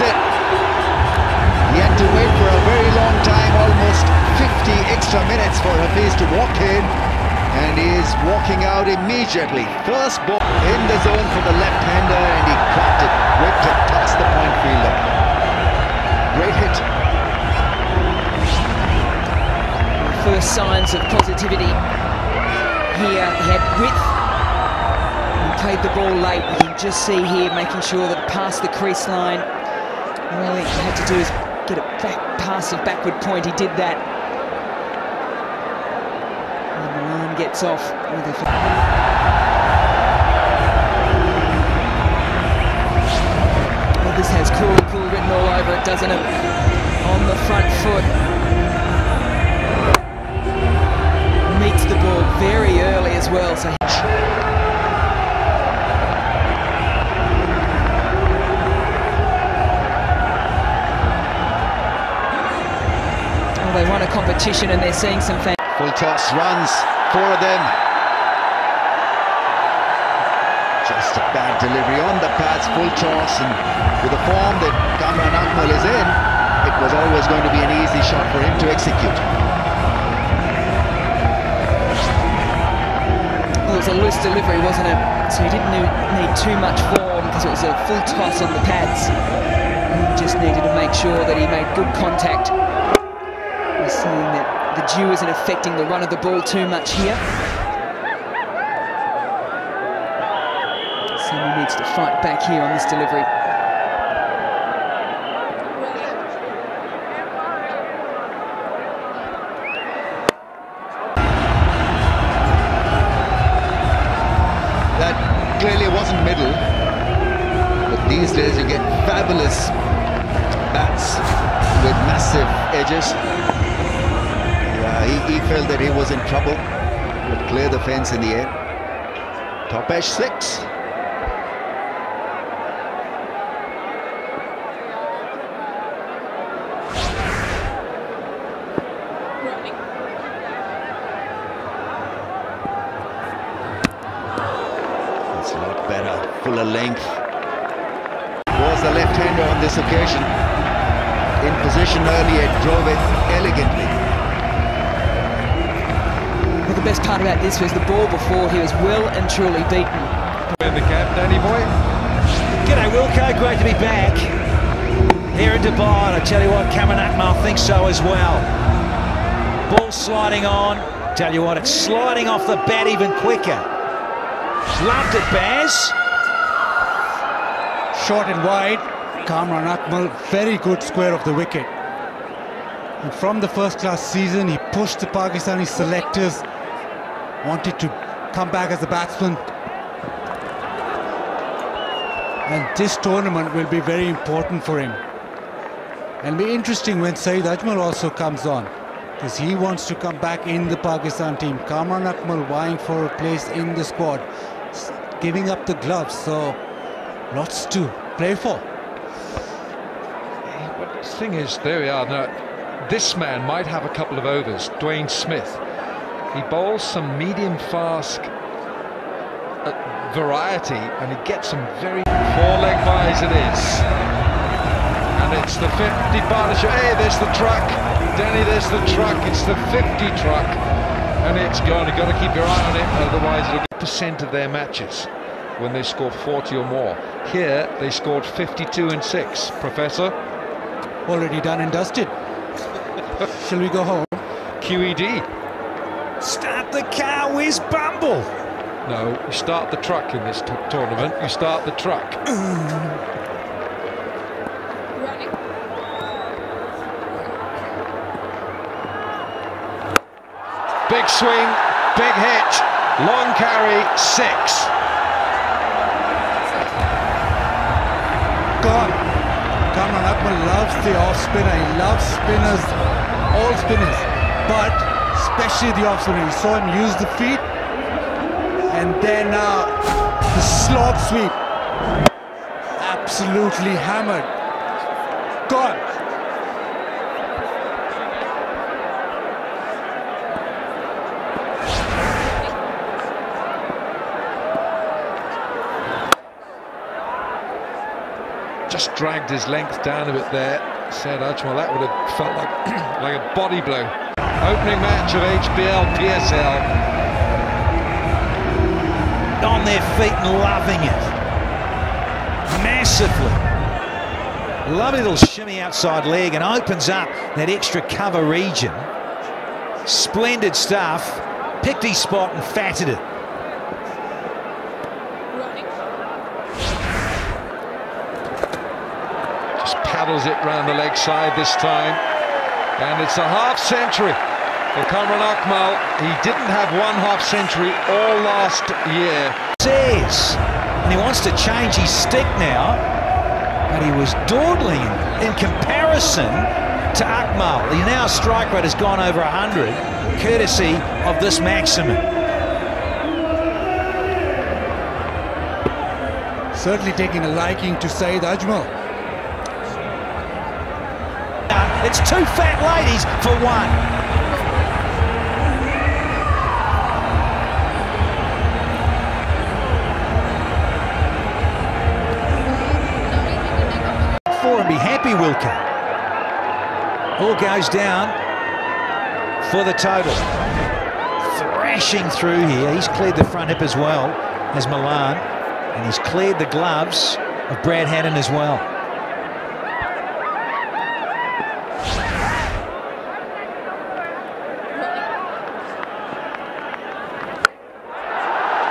it. He had to wait for a very long time, almost 50 extra minutes for Hafiz to walk in, and he is walking out immediately. First ball in the zone for the left-hander, and he cracked it, whipped it past the point fielder. Great hit. First signs of positivity here. He had width. He played the ball late. You can just see here making sure that it passed the crease line. All he had to do is get it back past the backward point. He did that. And the line gets off with a... Well, this has cool written all over it, doesn't it? On the front foot. Meets the ball very early as well. So they won a competition and they're seeing some fans. Full toss runs, 4 of them. Just a bad delivery on the pads, full toss, and with the form that Kamran Akmal is in, it was always going to be an easy shot for him to execute. Well, it was a loose delivery, wasn't it? So he didn't need too much form because it was a full toss on the pads. He just needed to make sure that he made good contact. We're seeing that the dew isn't affecting the run of the ball too much here. So he needs to fight back here on this delivery. That clearly wasn't middle, but these days you get fabulous bats with massive edges. He felt that he was in trouble, but clear the fence in the air. Top edge 6. That's a lot better, fuller length. Was the left-hander on this occasion. In position earlier, drove it elegantly. Well, the best part about this was the ball before he was well and truly beaten. In the cap, Danny boy. G'day Wilco, great to be back here in Dubai, and I tell you what, Kamran Akmal thinks so as well. Ball sliding on, tell you what, it's sliding off the bat even quicker. Loved it, Baz. Short and wide, Kamran Akmal, very good square of the wicket. And from the first-class season, he pushed the Pakistani selectors, wanted to come back as a batsman. And this tournament will be very important for him. And be interesting when Saeed Ajmal also comes on, because he wants to come back in the Pakistan team. Kamran Akmal vying for a place in the squad, giving up the gloves, so lots to play for. But the thing is, there we are now. This man might have a couple of overs, Dwayne Smith. He bowls some medium-fast variety, and he gets some very... 4-leg buys it is. And it's the 50 partnership. Hey, there's the truck. Danny, there's the truck. It's the 50 truck. And it's gone. You've got to keep your eye on it, otherwise it'll be % of their matches when they score 40 or more. Here, they scored 52 and 6. Professor? Already done and dusted. Shall we go home? QED. Start the car, where's Bumble? No, you start the truck in this tournament. You start the truck. Big swing, big hit, long carry, 6. Gone. Kamran Akmal loves the off-spinner. He loves spinners, all spinners, but especially the off-spinner. You saw him use the feet, and then the slog sweep. Absolutely hammered. Gone. just dragged his length down a bit there. Said Ajmal, that would have felt like like a body blow. Opening match of HBL PSL. On their feet and loving it. Massively. Lovely little shimmy outside leg and opens up that extra cover region. Splendid stuff. Picked his spot and fatted it. Just paddles it round the leg side this time. And it's a half-century for Kamran Akmal. He didn't have one half-century all last year. Says, and he wants to change his stick now, but he was dawdling in comparison to Akmal. He now strike rate has gone over 100, courtesy of this maximum. Certainly taking a liking to Saeed Ajmal. It's two fat ladies for one. And be happy, Wilco. All goes down for the total. Thrashing through here. He's cleared the front hip as well as Milan, and he's cleared the gloves of Brad Haddon as well.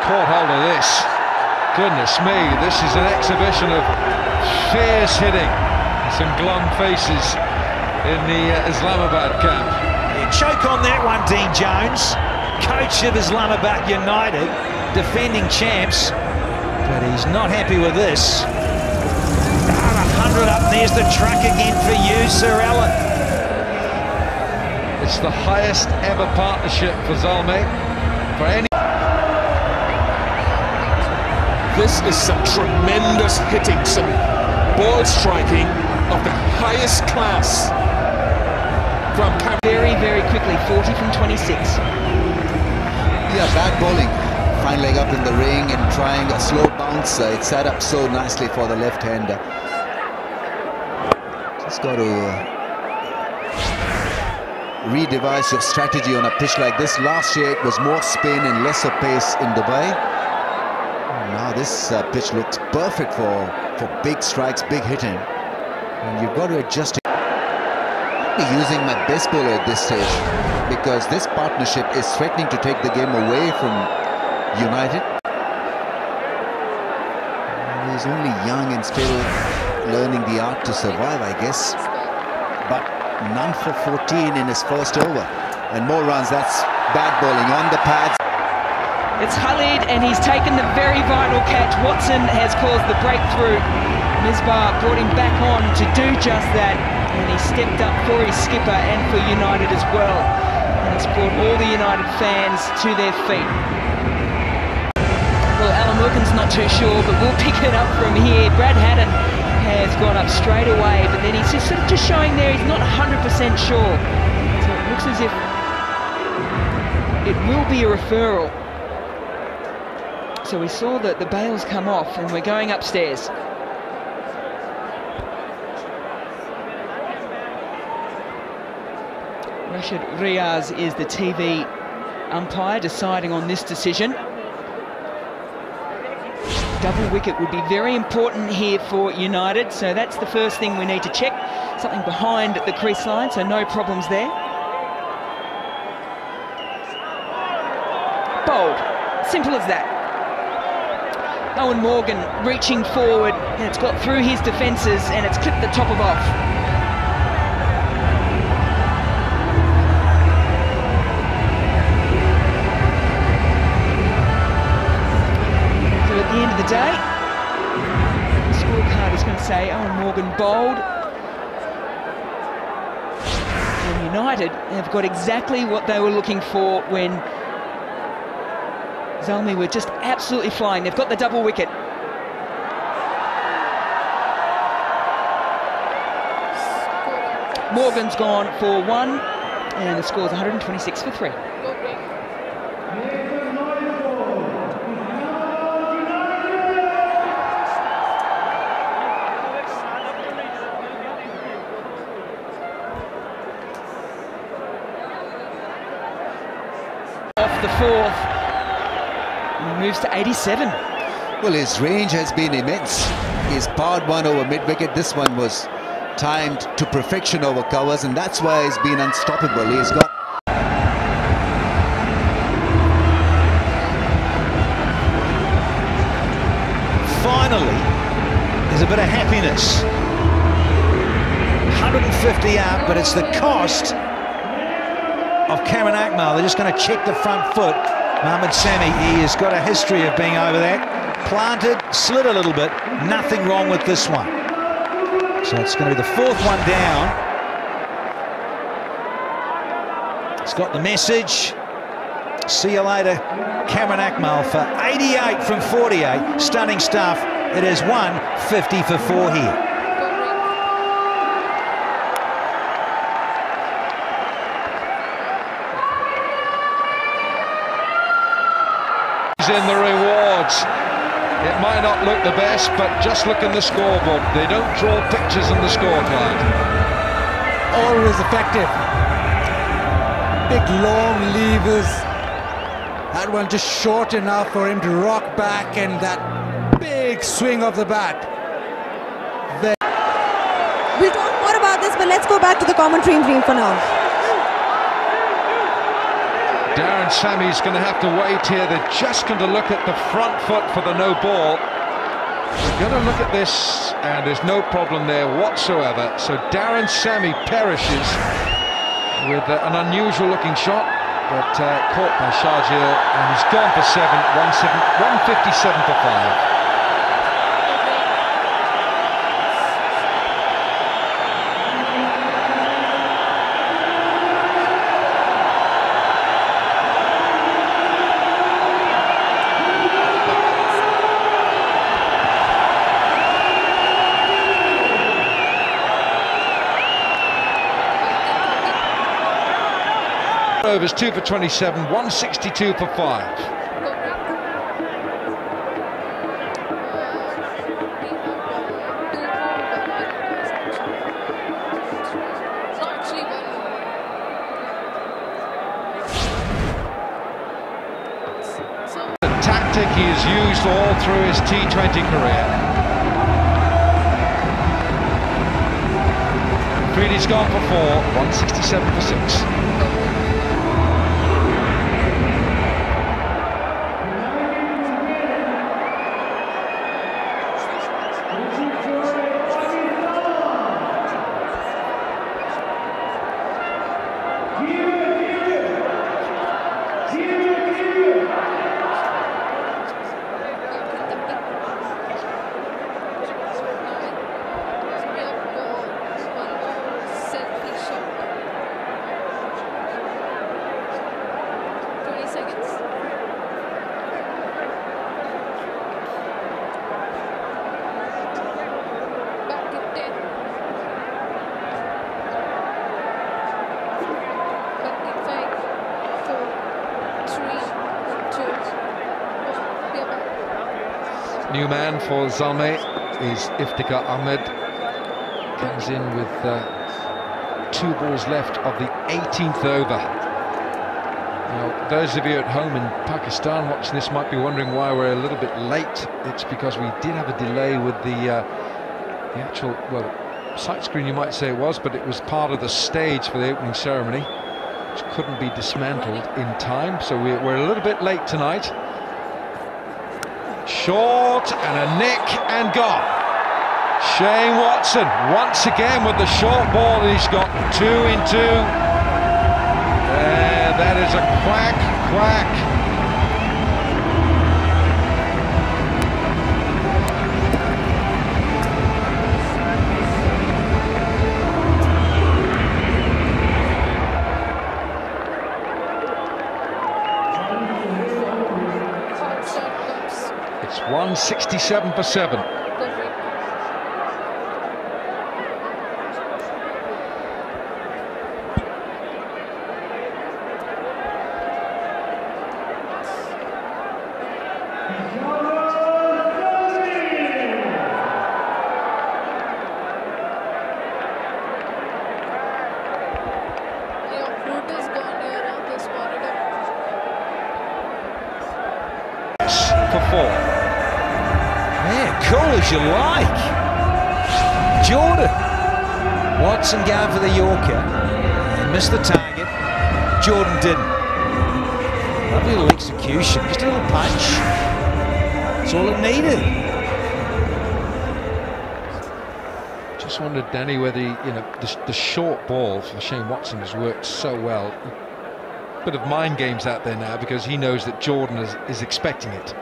Caught hold of this. Goodness me, this is an exhibition of fierce hitting. Some glum faces in the Islamabad camp. Yeah, choke on that one, Dean Jones. Coach of Islamabad United, defending champs. But he's not happy with this. 100 up, and there's the truck again for you, Sir Alan. It's the highest ever partnership for Zalmi. For any. This is some tremendous hitting, some ball striking of the highest class from very, very quickly, 40 from 26. Yeah, bad bowling. Fine leg up in the ring and trying a slow bounce. It set up so nicely for the left-hander. Just got to redevise your strategy on a pitch like this. Last year it was more spin and lesser pace in Dubai. Now this pitch looks perfect for big strikes, big hitting. And you've got to adjust it. I'll be using my best bowler at this stage because this partnership is threatening to take the game away from United. He's only young and still learning the art to survive, I guess. But none for 14 in his first over. And more runs, that's bad bowling on the pads. It's Khalid, and he's taken the very vital catch. Watson has caused the breakthrough. Misbah brought him back on to do just that, and he stepped up for his skipper and for United as well. And it's brought all the United fans to their feet. Well, Alan Wilkins not too sure, but we'll pick it up from here. Brad Haddon has gone up straight away, but then he's just sort of just showing there he's not 100% sure. So it looks as if it will be a referral. So we saw that the bails come off, and we're going upstairs. Rashid Riaz is the TV umpire deciding on this decision. Double wicket would be very important here for United, so that's the first thing we need to check. Something behind the crease line, so no problems there. Bowled. Simple as that. Owen Morgan reaching forward, and it's got through his defences, and it's clipped the top of off. So at the end of the day, the scorecard is going to say Owen Morgan bowled. And United have got exactly what they were looking for when Zalmi were just absolutely flying. They've got the double wicket. Morgan's gone for 1, and the score's 126 for 3. the fourth. He moves to 87. Well, his range has been immense. He's powered one over mid-wicket. This one was timed to perfection over covers, and that's why he's been unstoppable. He's got... Finally, there's a bit of happiness. 150 up, but it's the cost of Cameron Akmal. They're just going to check the front foot. Mohamed Sami, he has got a history of being over that. Planted, slid a little bit, nothing wrong with this one. So it's going to be the fourth one down. It's got the message. See you later, Cameron Akmal, for 88 from 48. Stunning stuff. It is 150 for 4 here. In the rewards. It might not look the best, but just look in the scoreboard. They don't draw pictures in the scorecard. Always effective. Big long levers. That one just short enough for him to rock back, and that big swing of the bat. We'll talk more about this, but let's go back to the commentary team for now. Darren Sammy's going to have to wait here. They're just going to look at the front foot for the no ball. They're going to look at this, and there's no problem there whatsoever. So Darren Sammy perishes with an unusual looking shot, but caught by Sharjeel, and he's gone for 157 for 5. Overs 2 for 27, 162 for 5. The tactic he has used all through his T20 career. Freedy's gone for 4, 167 for 6. New man for Zalmi is Iftikhar Ahmed. Comes in with 2 balls left of the 18th over. Now, those of you at home in Pakistan watching this might be wondering why we're a little bit late. It's because we did have a delay with the actual, well, sight screen you might say it was, but it was part of the stage for the opening ceremony, which couldn't be dismantled in time. So we're a little bit late tonight. Short and a nick and gone. Shane Watson once again with the short ball. He's got 2 in 2. And that is a quack. It's 167 for 7. cool as you like. Jordan. Watson going for the Yorker. He missed the target. Jordan didn't. Lovely little execution. Just a little punch. That's all it needed. Just wondered, Danny, whether the short ball for Shane Watson has worked so well. Bit of mind games out there now because he knows that Jordan is expecting it.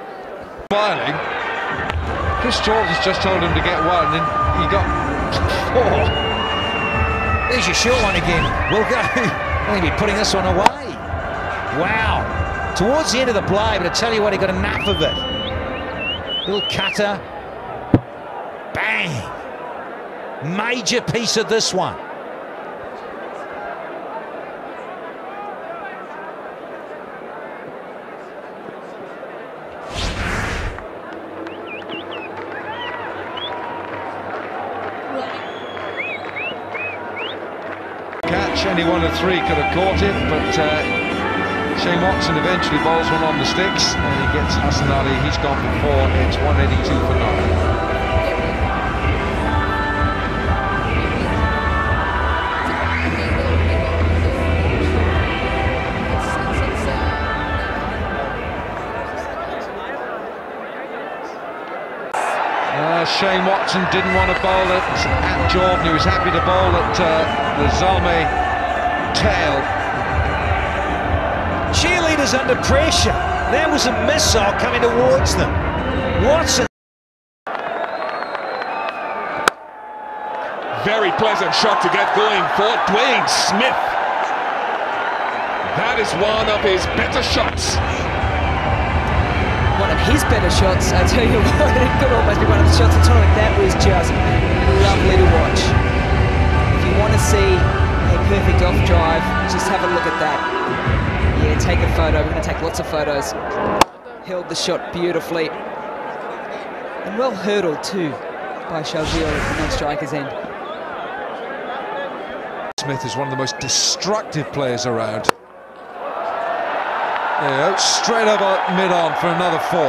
Smiling. Chris Jordan's just told him to get one, and he got 4. There's your short one again. We'll go. We'll be putting this one away. Wow. Towards the end of the play, but I tell you what, he got enough of it. Little cutter. Bang. Major piece of this one. Catch, any one of 3 could have caught it, but Shane Watson eventually bowls one on the sticks and he gets Hassan Ali. He's gone for 4. It's 182 for 9. Shane Watson didn't want to bowl at Jordan. He was happy to bowl at the Zalmi tail. Cheerleaders under pressure. There was a missile coming towards them. Watson. Very pleasant shot to get going for Dwayne Smith. That is one of his better shots. One of his better shots, I tell you what, it could almost be one of the shots of the tournament. That was just lovely to watch. If you want to see a perfect off drive, just have a look at that. Yeah, take a photo. We're going to take lots of photos. Held the shot beautifully. And well hurdled too by Shazil at the non-striker's end. Smith is one of the most destructive players around. There you go, straight over mid-on for another 4.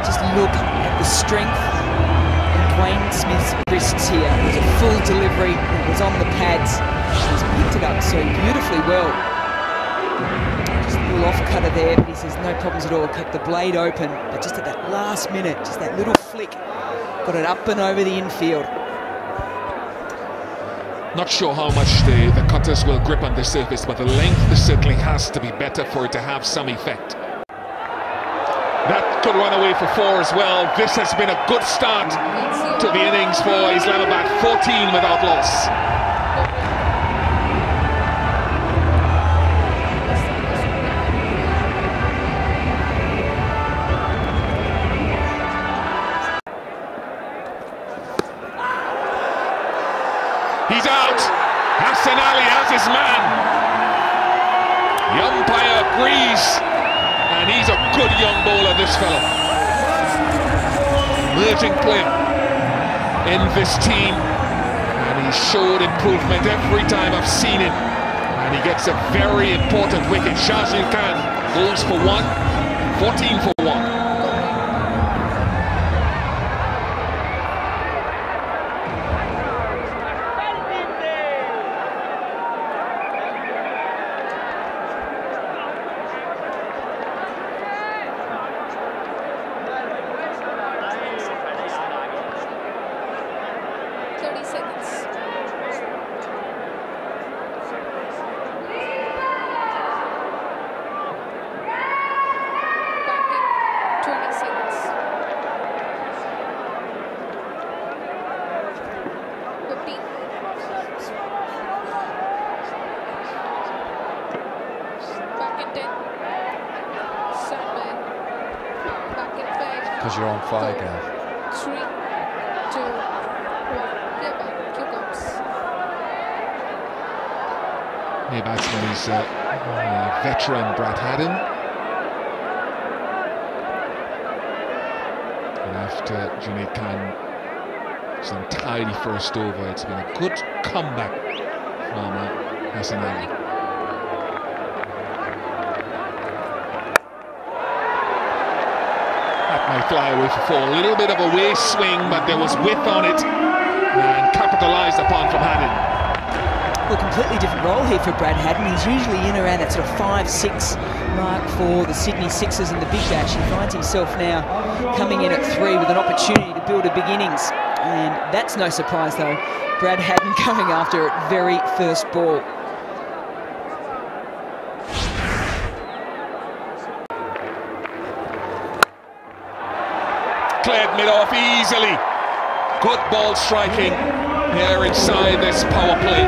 Just look at the strength in Dwayne Smith's wrists here. It was a full delivery, it was on the pads. He's picked it up so beautifully well. Just a little off-cutter there, but he says no problems at all. Kept the blade open, but just at that last minute, just that little flick, got it up and over the infield. Not sure how much the cutters will grip on the surface, but the length certainly has to be better for it to have some effect. That could run away for 4 as well. This has been a good start to the innings for Islamabad. 14 without loss. He's out. Hassan Ali has his man. The umpire agrees, and he's a good young bowler, this fellow. Emerging player in this team, and he showed improvement every time I've seen him. And he gets a very important wicket. Shazil Khan goes for 1, 14 for 1. Because you're on fire, Gav. 3, 2, 1. Here comes. Here batsman is veteran Brad Haddon. And after Junaid Khan's untidy first over, it's been a good comeback from Hassan Ali. Might fly away for 4. A little bit of a waist swing, but there was width on it and capitalised upon from Haddon. Well, completely different role here for Brad Haddon. He's usually in around that sort of 5-6 mark for the Sydney Sixers in the Big Bash. He finds himself now coming in at 3 with an opportunity to build a big innings. And that's no surprise, though. Brad Haddon going after it very first ball. Cleared mid-off easily. Good ball striking here inside this power play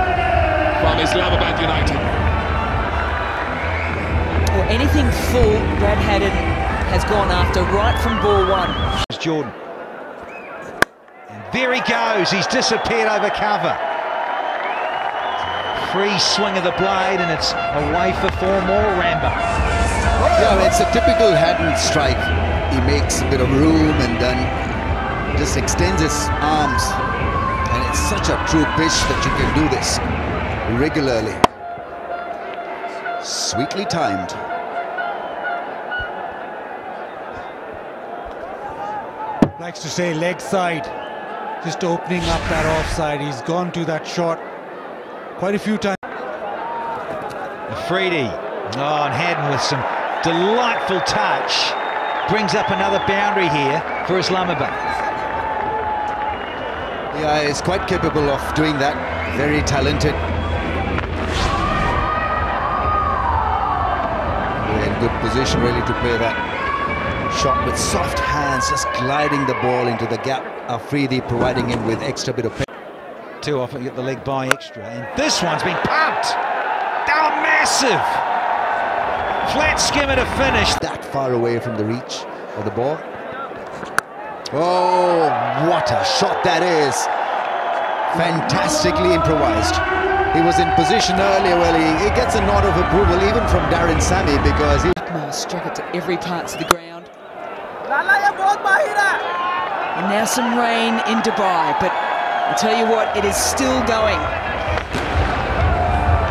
from Islamabad United. Well, anything full, Brad Haddon has gone after right from ball 1. Jordan. And there he goes. He's disappeared over cover. Free swing of the blade, and it's away for 4 more. Rambo. Yeah, it's a typical Haddon strike. He makes a bit of room and then just extends his arms. And it's such a true pitch that you can do this regularly. Sweetly timed. Likes to say leg side, just opening up that offside. He's gone to that shot quite a few times. Afridi. Oh, and Haddon with some delightful touch. Brings up another boundary here for Islamabad. Yeah, he's quite capable of doing that. Very talented. We're in good position really to play that shot with soft hands, just gliding the ball into the gap. Afridi providing him with extra bit of pace. Too often get the leg by extra, and this one's been pumped. Down massive. Flat skimmer to finish. That far away from the reach of the ball. Oh, what a shot that is. Fantastically improvised. He was in position earlier. Well, he gets a nod of approval even from Darren Sammy because he Struck it to every part of the ground. And now some rain in Dubai, but I tell you what, it is still going.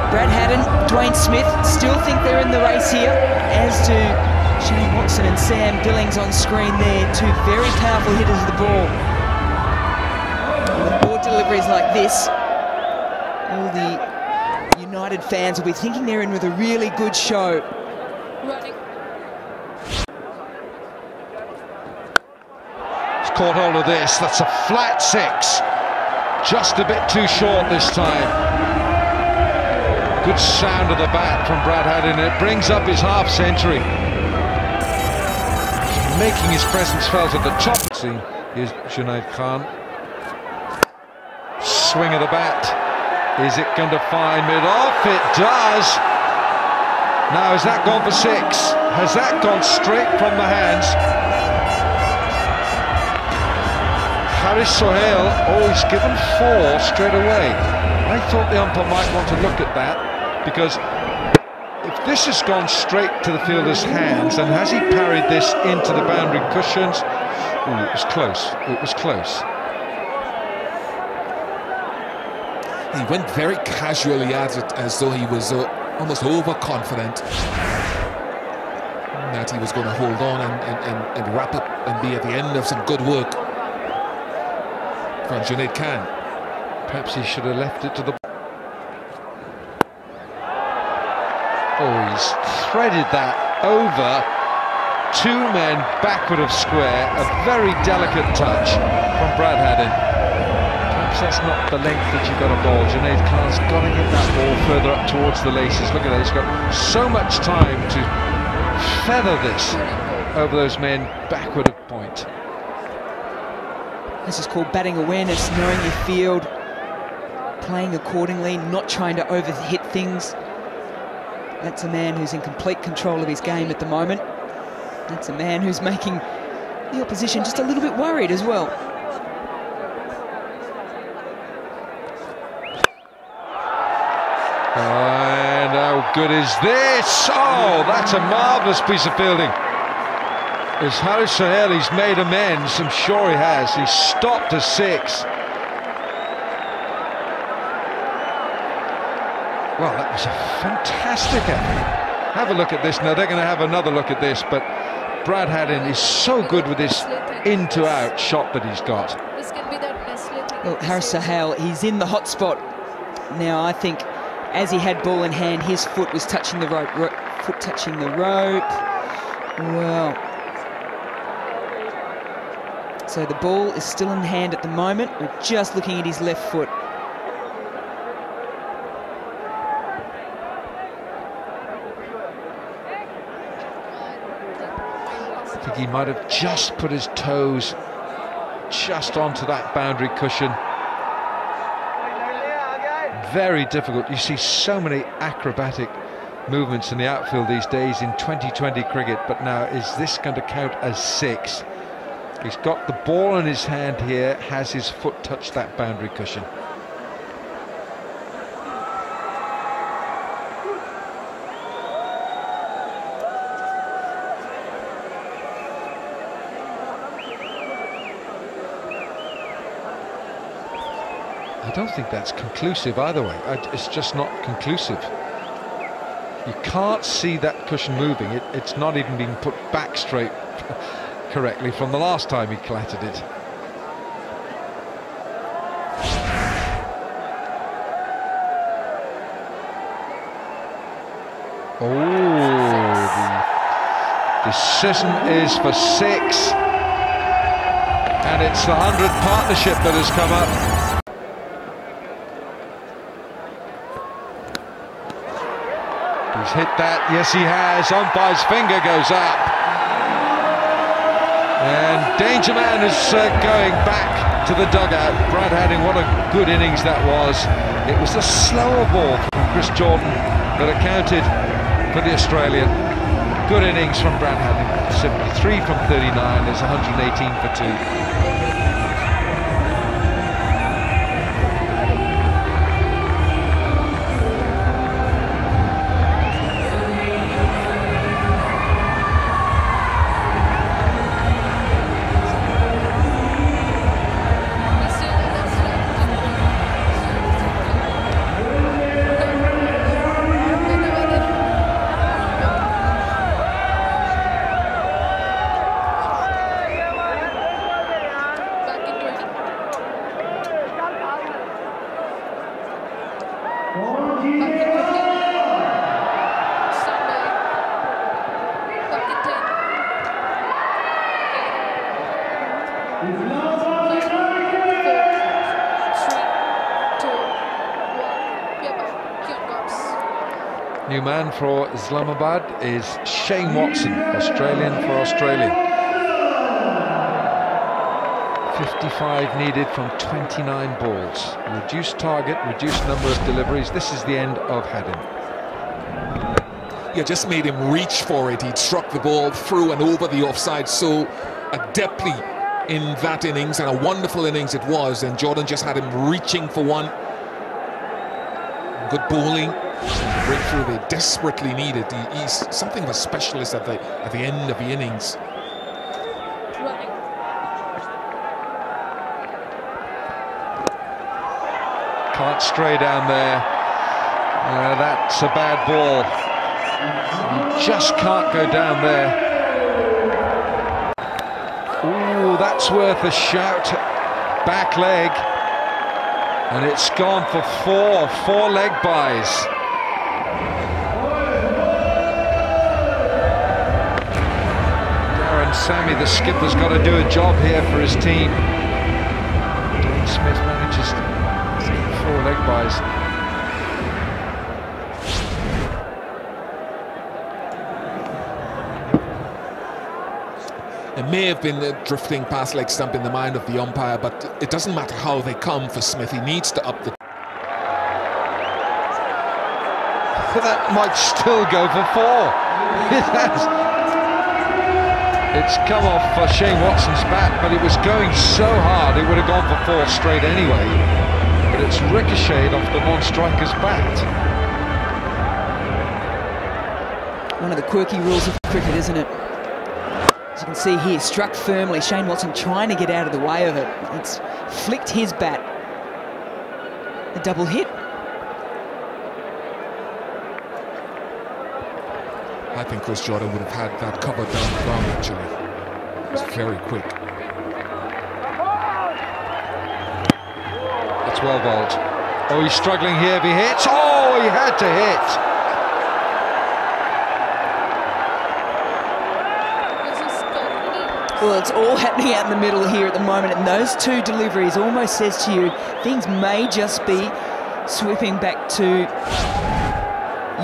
Brad Haddon, Dwayne Smith still think they're in the race here, as do Shane Watson and Sam Billings on screen there, 2 very powerful hitters of the ball. And with ball deliveries like this, all the United fans will be thinking they're in with a really good show. He's caught hold of this. That's a flat 6. Just a bit too short this time. Good sound of the bat from Brad Haddon. It brings up his half-century. He's making his presence felt at the top. See, here's Junaid Khan. Swing of the bat. Is it going to find mid-off? It does. Now, has that gone for 6? Has that gone straight from the hands? Haris Sohail, oh, he's given 4 straight away. I thought the umpire might want to look at that, because if this has gone straight to the fielder's hands, and has he parried this into the boundary cushions? Ooh, it was close. It was close. He went very casually at it, as though he was almost overconfident that he was going to hold on and wrap it and be at the end of some good work from Junaid Khan. Perhaps he should have left it to the... Oh, he's threaded that over 2 men backward of square. A very delicate touch from Brad Haddon. Perhaps that's not the length that you've got to bowl. Junaid Khan's got to get that ball further up towards the laces. Look at that, he's got so much time to feather this over those men backward of point. This is called batting awareness, knowing your field, playing accordingly, not trying to overhit things. That's a man who's in complete control of his game at the moment. That's a man who's making the opposition just a little bit worried as well. And how good is this? Oh, that's a marvellous piece of fielding. As Haris Sohail, he's made amends, I'm sure he has. He's stopped a 6. Well, that was a fantastic effort. Have a look at this now. They're going to have another look at this, but Brad Haddin is so good with this in-to-out shot that he's got. Well, Haris Sahel, he's in the hot spot now. I think as he had ball in hand, his foot was touching the rope. Foot touching the rope. Well, so the ball is still in hand at the moment. We're just looking at his left foot. I think he might have just put his toes just onto that boundary cushion. Very difficult. You see so many acrobatic movements in the outfield these days in 2020 cricket, but now is this going to count as 6? He's got the ball in his hand here, has his foot touched that boundary cushion. I don't think that's conclusive either way. It's just not conclusive. You can't see that cushion moving. It's not even being put back straight correctly from the last time he clattered it. Oh, the decision is for 6. And it's the 100 partnership that has come up. He's hit that, yes he has, umpire's finger goes up. And Danger Man is going back to the dugout. Brad Haddin, what a good innings that was. It was the slower ball from Chris Jordan that accounted for the Australian. Good innings from Brad Haddin, 73 from 39, there's 118 for 2. New man for Islamabad is Shane Watson, Australian for Australia. 55 needed from 29 balls. Reduced target, reduced number of deliveries. This is the end of Haddin. Yeah, just made him reach for it. He'd struck the ball through and over the offside so adeptly in that innings, and a wonderful innings it was, and Jordan just had him reaching for one. Good bowling. The breakthrough they desperately needed. He's something of a specialist at the end of the innings. Can't stray down there. That's a bad ball. You just can't go down there. Ooh, that's worth a shout. Back leg. And it's gone for 4 leg byes. Sammy, the skipper's got to do a job here for his team. Dean Smith manages 4 leg byes. It may have been drifting past leg stump in the mind of the umpire, but it doesn't matter how they come for Smith. He needs to up the... That might still go for 4. It has. It's come off for Shane Watson's bat, but it was going so hard it would have gone for 4 straight anyway. But it's ricocheted off the non-striker's bat. One of the quirky rules of cricket, isn't it? As you can see here, struck firmly. Shane Watson trying to get out of the way of it. It's flicked his bat. A double hit. I think Chris Jordan would have had that covered down the ground actually. It's very quick. It's well bowled. Oh, he's struggling here if he hits. Oh, he had to hit. Well, it's all happening out in the middle here at the moment, and those two deliveries almost says to you things may just be sweeping back to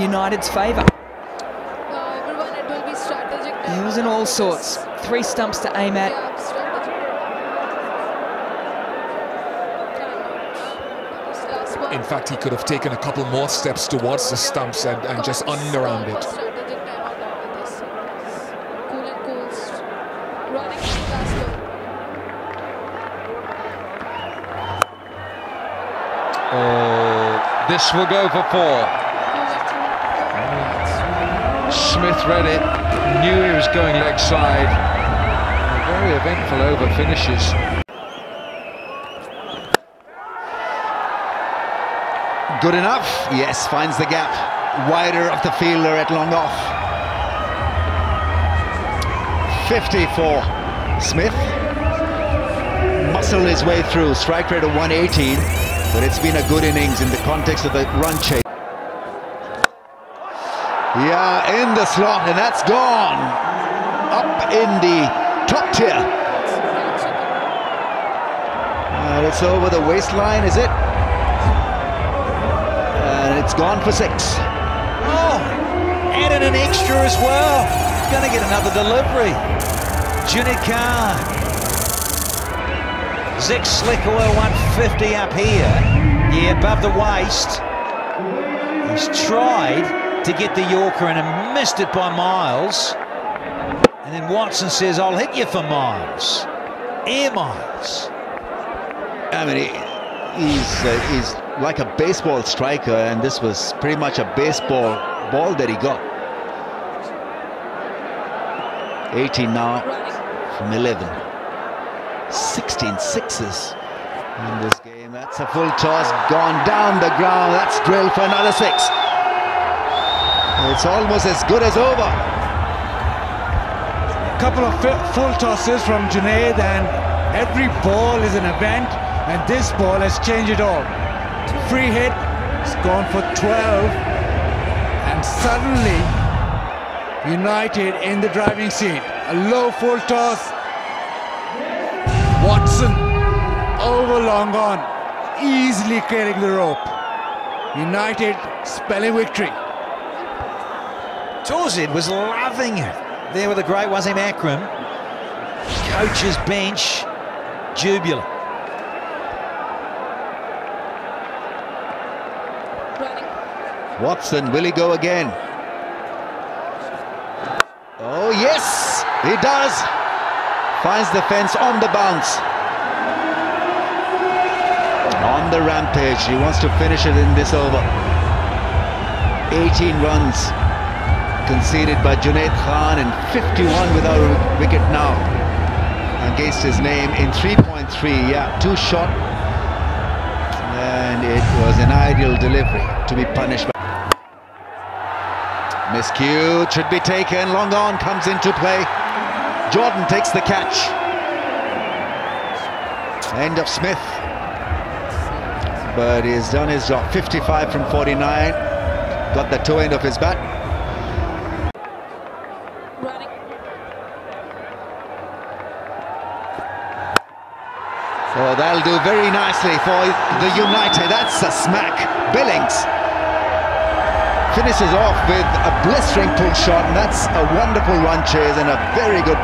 United's favour. Everyone, it will be strategic. There was in all sorts. 3 stumps to aim at. In fact, he could have taken a couple more steps towards the stumps and just underarmed it. Oh, this will go for 4. Smith read it, knew he was going leg side. A very eventful over finishes. Good enough. Yes, finds the gap. Wider of the fielder at long off. 54. Smith. Muscled his way through. Strike rate of 118. But it's been a good innings in the context of the run chase. Yeah, in the slot, and that's gone. Up in the top tier. And it's over the waistline, is it? And it's gone for 6. Oh, added an extra as well. He's going to get another delivery. Junit Khan. Zick Slick Oil 150 up here. Yeah, above the waist. He's tried to get the Yorker and missed it by miles. And then Watson says, I'll hit you for miles. Air miles. I mean, he's like a baseball striker, and this was pretty much a baseball ball that he got. 18 now from 11. 16 sixes in this game. That's a full toss, gone down the ground. That's drilled for another 6. It's almost as good as over. A couple of full tosses from Junaid, and every ball is an event, and this ball has changed it all. Free hit, it's gone for 12, and suddenly United in the driving seat. A low full toss. Watson over long on, easily clearing the rope. United spelling victory. Torzid was loving it. There with the great Wasim Akram. Coach's bench, jubilant. Watson, will he go again? Oh yes, he does. Finds the fence on the bounce. On the rampage, he wants to finish it in this over. 18 runs conceded by Junaid Khan and 51 without a wicket now against his name in 3.3. Yeah, 2 shot, and it was an ideal delivery to be punished by. Miscue should be taken. Long on comes into play. Jordan takes the catch. End of Smith, but he's done his job. 55 from 49. Got the toe end of his bat. Oh, that'll do very nicely for the United. That's a smack. Billings finishes off with a blistering pull shot, and that's a wonderful run chase and a very good